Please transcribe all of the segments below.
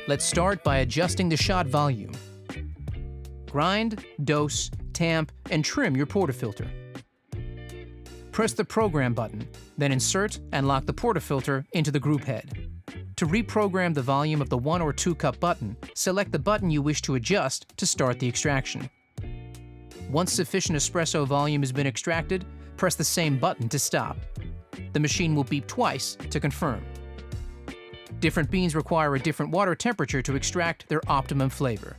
Let's start by adjusting the shot volume. Grind, dose, tamp, and trim your portafilter. Press the Program button, then insert and lock the portafilter into the group head. To reprogram the volume of the 1 or 2 cup button, select the button you wish to adjust to start the extraction. Once sufficient espresso volume has been extracted, press the same button to stop. The machine will beep twice to confirm. Different beans require a different water temperature to extract their optimum flavor.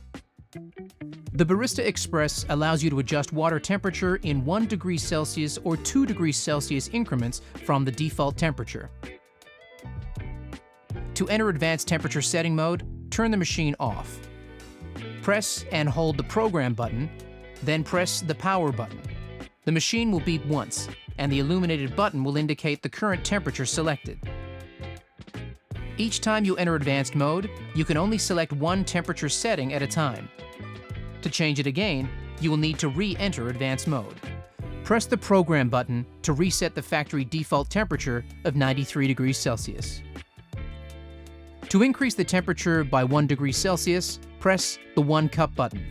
The Barista Express allows you to adjust water temperature in 1 degree Celsius or 2 degrees Celsius increments from the default temperature. To enter advanced temperature setting mode, turn the machine off. Press and hold the Program button, then press the Power button. The machine will beep once, and the illuminated button will indicate the current temperature selected. Each time you enter advanced mode, you can only select 1 temperature setting at a time. To change it again, you will need to re-enter advanced mode. Press the Program button to reset the factory default temperature of 93 degrees Celsius. To increase the temperature by 1 degree Celsius, press the 1 cup button.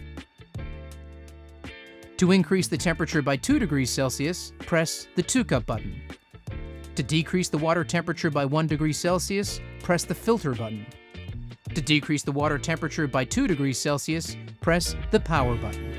To increase the temperature by 2 degrees Celsius, press the 2 cup button. To decrease the water temperature by 1 degree Celsius, press the Filter button. To decrease the water temperature by 2 degrees Celsius, press the Power button.